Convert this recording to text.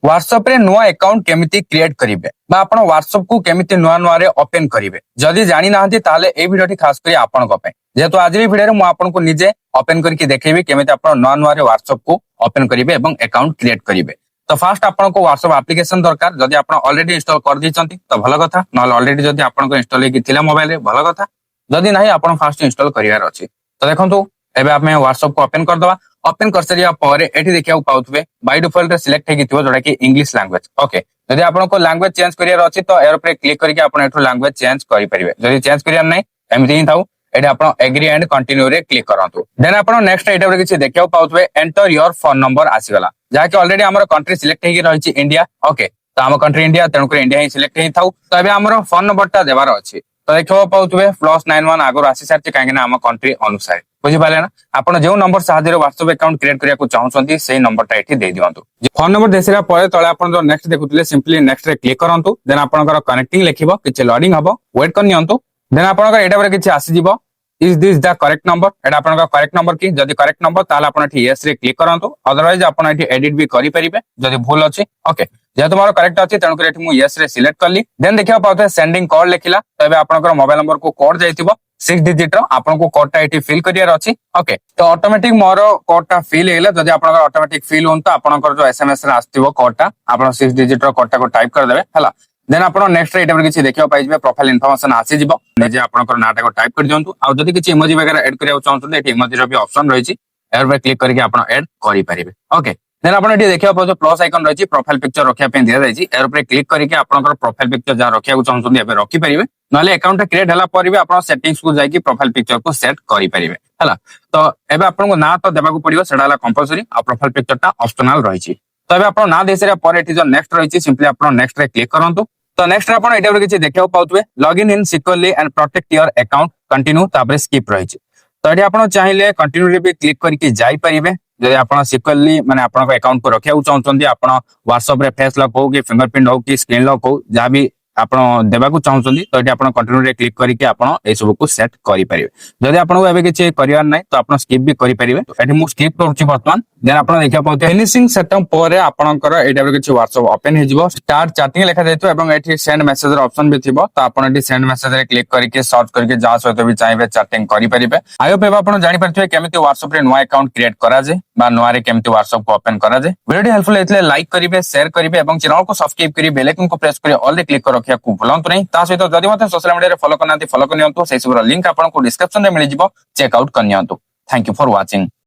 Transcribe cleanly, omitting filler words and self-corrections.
WhatsApp रे नुआ account केमिति क्रिएट करिवे बा आपण व्हाट्सएप को केमिति नुआ नुआ रे ओपन करिवे जदि जानि नाहंती ताले ए वीडियोटी खास करी आपण को पे जेतु आज री वीडियो रे मु आपण को निजे ओपन करके देखेबी केमिति आपण नुआ नुआ रे व्हाट्सएप को ओपन करिवे एवं अकाउंट क्रिएट करिवे। तो फास्ट आपण को व्हाट्सएप एप्लीकेशन दरकार जदि आपण ऑलरेडी इंस्टॉल कर दिचंती तो भलो कथा न ऑलरेडी जदि आपण को इंस्टॉल हेकि थिला मोबाइल रे भलो कथा जदि नाही आपण फास्ट इंस्टॉल करिवार अछि। तो देखंतु एबे आमे व्हाट्सएप को ओपन कर दवा। ओपन कर सरिया पर एठी देखिया पाउथबे बाय डिफॉल्ट सिलेक्ट हेकि थिबो जोडा कि इंग्लिश लैंग्वेज। ओके जदि आपण को लैंग्वेज चेंज करियार अछि तो एरो पे क्लिक करके आपण एठो लैंग्वेज चेंज करि परिबे। जदि चेंज करियार नै एमिति ही थाउ एठी आपण एग्री एंड कंटिन्यू रे क्लिक करंतु। देन आपण नेक्स्ट एटा किछि देखिया पाउथबे एंटर योर फोन नंबर आसीगला जा कि ऑलरेडी हमर कंट्री सिलेक्ट हेकि रहिछि इंडिया। ओके तो हम कंट्री इंडिया तेणु कर इंडिया ही सिलेक्ट हेइ थाउ। तो एबे हमर फोन नंबर ता देबार अछि तो देखियो पाउथबे +91 आगो आसी सारछि काहे ना हम कंट्री अनुसार बुझी पाले ना आपण जो नंबर साहाଯ୍ୟରେ व्हाट्सएप अकाउंट क्रिएट करिया को चाहउछंती सेही नंबर ता एठी दे दियंतु। फोन नंबर देसिरा परे तळे आपण जो नेक्स्ट देखुतले सिंपली नेक्स्ट रे क्लिक करंतु। देन आपणकर कनेक्टिंग लेखिबो किछ लोडिंग हबो वेट करनियंतु। देन आपणकर एटा परे किछ आसी जिवो is this the correct number एटा आपणकर करेक्ट नंबर की जदि करेक्ट नंबर ताला आपण एठी यस रे क्लिक करंतु अदरवाइज आपण एठी एडिट भी करि परिबे जदि भूल अछि। ओके जेहेतु मोर करेक्ट अछि तेणु कर एठी मु यस रे सिलेक्ट करली। देन देखिया पाउथे सेंडिंग कोड लेखिला तो एबे आपणकर मोबाइल नंबर को कोड जाइतिबो 6 डिजिट रो आपण को कोड टा एठी फिल करियार अछि। ओके तो ऑटोमेटिक मोर कोड टा फिल हेला जदि आपणकर ऑटोमेटिक फिल होन तो आपणकर जो एसएमएस रे आस्तिबो कोड टा आपण 6 डिजिट रो कोड टा को टाइप कर देबे हला। देन आपण नेक्स्ट रे एटा पर किछि देखियो पाइजबे प्रोफाइल इन्फॉर्मेशन आसी जिवो निजे आपणकर नाटा को टाइप कर दियंतु आ जदि किछि इमोजी वगैरह ऐड करिया चाहउछन एठी इमोजी रो भी ऑप्शन रहिछि एर पे क्लिक करके आपण ऐड करि परिबे। ओके देन आपण एठी देखियो पाउछ प्लस आइकन रहिछि प्रोफाइल पिक्चर रखिया पे दिया जाइछि एर पे क्लिक करके आपणकर प्रोफाइल पिक्चर जा रखिया को चाहउछन एबे रखि परिबे नले अकाउंट क्रिएट हला पर भी आपण सेटिंग्स को जाई कि प्रोफाइल पिक्चर को सेट करि परिबे हला। तो एबे आपण को ना तो देबा को पड़िबो सेडा हला कंपलसरी आ प्रोफाइल पिक्चर टा ऑप्शनल रहिछि। तो एबे आपण ना देसरे पर एठी जो नेक्स्ट रहिछि सिंपली आपण नेक्स्ट रे क्लिक करंतु। तो नेक्स्ट आपण एटा पर किछि देखियो पाउतबे login in securely and protect your account continue तापर स्किप रहिछि। तो एठी आपण चाहिले कंटिन्यू रे भी क्लिक करके जाई परिबे जदि आपण सिक्योरली माने आपण अकाउंट को रखिया चाहउछन आपण व्हाट्सएप रे फेस लॉक हो कि फिंगरप्रिंट हो कि स्क्रीन लॉक हो जा भी आपण देबा को चाहउछन तो एठी आपण कंटिन्यू रे क्लिक करके आपण ए सब को सेट करि परिबे। जदि आपण को एबे किछि करियार नै तो आपण स्किप भी करि परिबे। तो एठी मु स्किप करछि वर्तमान। देन आपण देखिया पाउते फिनिशिंग सेटअप पर आपणकर एटा पर किछि व्हाट्सएप ओपन हे जिवो स्टार्ट चैटिंग लेखा जायतो एवं एठी सेंड मेसेज र ऑप्शन भी थिबो तो आपण एठी सेंड मेसेज रे क्लिक करके सर्च करके जा सहित भी चाहेबे चैटिंग करि परिबे। आयो पे आपण जानि परथिबे केमिति व्हाट्सएप रे नुआ अकाउंट क्रिएट करा जे बा नुआ रे केमिति व्हाट्सएप को ओपन करा जे। वीडियो हेल्पफुल हेतले लाइक करिवे शेयर करिवे एवं चैनल को सब्सक्राइब करि बेल आइकन को प्रेस करि ऑल रे क्लिक कर रखिया को भूलंतु नै। ता सहित जदि मते सोशल मीडिया रे फॉलो करनांती फॉलो करनियंतु सेहि सब लिंक आपण को डिस्क्रिप्शन रे मिलि जिवो चेक आउट करनियंतु। Thank you for watching.